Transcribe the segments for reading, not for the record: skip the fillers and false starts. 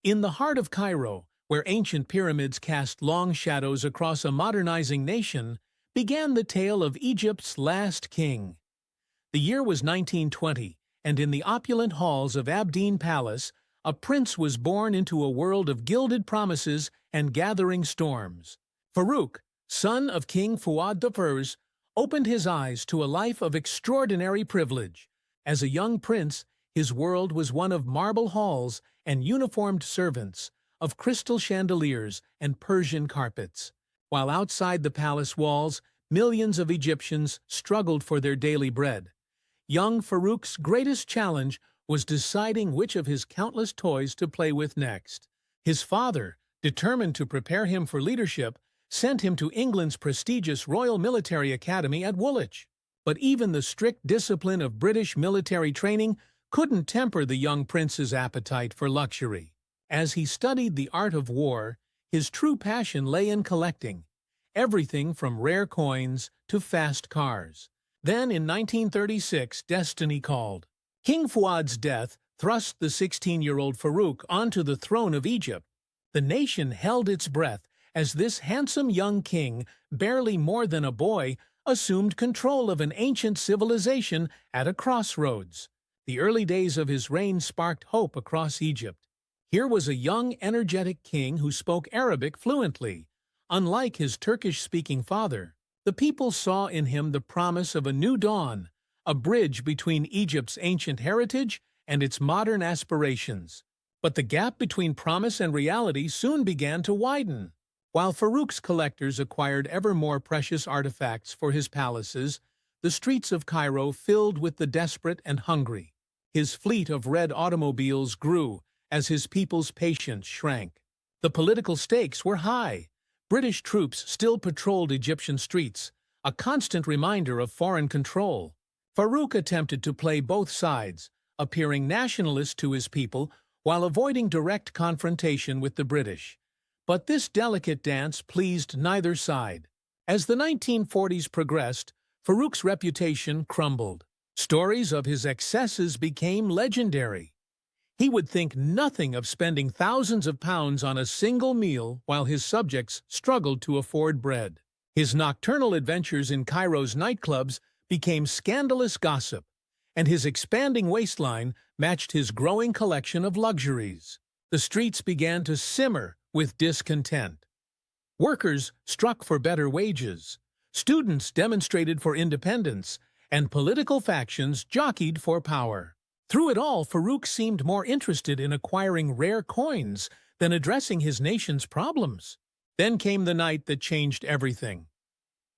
In the heart of Cairo, where ancient pyramids cast long shadows across a modernizing nation, began the tale of Egypt's last king. The year was 1920, and in the opulent halls of Abdeen Palace, a prince was born into a world of gilded promises and gathering storms. Farouk, son of King Fuad I, opened his eyes to a life of extraordinary privilege. As a young prince, his world was one of marble halls and uniformed servants, of crystal chandeliers and Persian carpets. While outside the palace walls, millions of Egyptians struggled for their daily bread. Young Farouk's greatest challenge was deciding which of his countless toys to play with next. His father, determined to prepare him for leadership, sent him to England's prestigious Royal Military Academy at Woolwich. But even the strict discipline of British military training couldn't temper the young prince's appetite for luxury. As he studied the art of war, his true passion lay in collecting, everything from rare coins to fast cars. Then, in 1936, destiny called. King Fuad's death thrust the 16-year-old Farouk onto the throne of Egypt. The nation held its breath as this handsome young king, barely more than a boy, assumed control of an ancient civilization at a crossroads. The early days of his reign sparked hope across Egypt. Here was a young, energetic king who spoke Arabic fluently. Unlike his Turkish-speaking father, the people saw in him the promise of a new dawn, a bridge between Egypt's ancient heritage and its modern aspirations. But the gap between promise and reality soon began to widen. While Farouk's collectors acquired ever more precious artifacts for his palaces, the streets of Cairo filled with the desperate and hungry. His fleet of red automobiles grew as his people's patience shrank. The political stakes were high. British troops still patrolled Egyptian streets, a constant reminder of foreign control. Farouk attempted to play both sides, appearing nationalist to his people while avoiding direct confrontation with the British. But this delicate dance pleased neither side. As the 1940s progressed, Farouk's reputation crumbled. Stories of his excesses became legendary. He would think nothing of spending thousands of pounds on a single meal while his subjects struggled to afford bread. His nocturnal adventures in Cairo's nightclubs became scandalous gossip, and his expanding waistline matched his growing collection of luxuries. The streets began to simmer with discontent. Workers struck for better wages, students demonstrated for independence, and political factions jockeyed for power. Through it all, Farouk seemed more interested in acquiring rare coins than addressing his nation's problems. Then came the night that changed everything.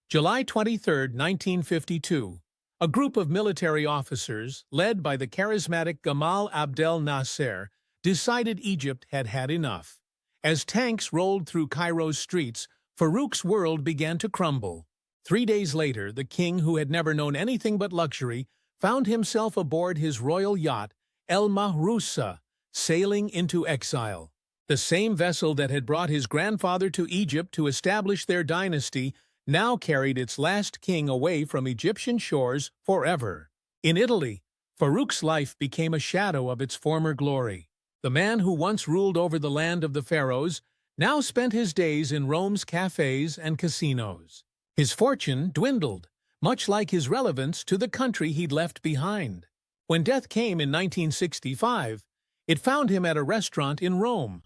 July 23, 1952, a group of military officers, led by the charismatic Gamal Abdel Nasser, decided Egypt had had enough. As tanks rolled through Cairo's streets, Farouk's world began to crumble. 3 days later, the king, who had never known anything but luxury, found himself aboard his royal yacht, El Mahrousa, sailing into exile. The same vessel that had brought his grandfather to Egypt to establish their dynasty now carried its last king away from Egyptian shores forever. In Italy, Farouk's life became a shadow of its former glory. The man who once ruled over the land of the pharaohs now spent his days in Rome's cafes and casinos. His fortune dwindled, much like his relevance to the country he'd left behind. When death came in 1965, it found him at a restaurant in Rome.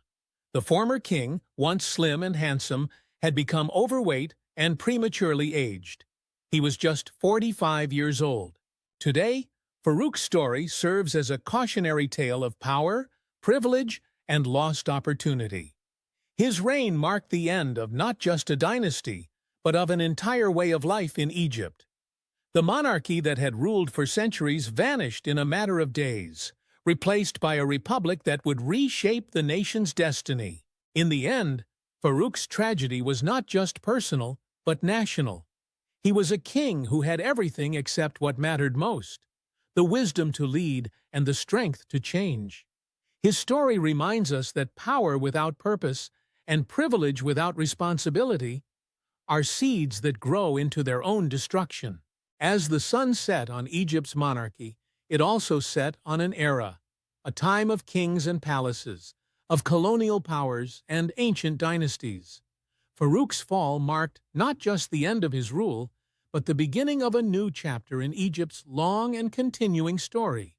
The former king, once slim and handsome, had become overweight and prematurely aged. He was just 45 years old. Today, Farouk's story serves as a cautionary tale of power, privilege, and lost opportunity. His reign marked the end of not just a dynasty, but of an entire way of life in Egypt. The monarchy that had ruled for centuries vanished in a matter of days, replaced by a republic that would reshape the nation's destiny. In the end, Farouk's tragedy was not just personal, but national. He was a king who had everything except what mattered most: the wisdom to lead and the strength to change. His story reminds us that power without purpose and privilege without responsibility are seeds that grow into their own destruction. As the sun set on Egypt's monarchy, it also set on an era, a time of kings and palaces, of colonial powers and ancient dynasties. Farouk's fall marked not just the end of his rule, but the beginning of a new chapter in Egypt's long and continuing story.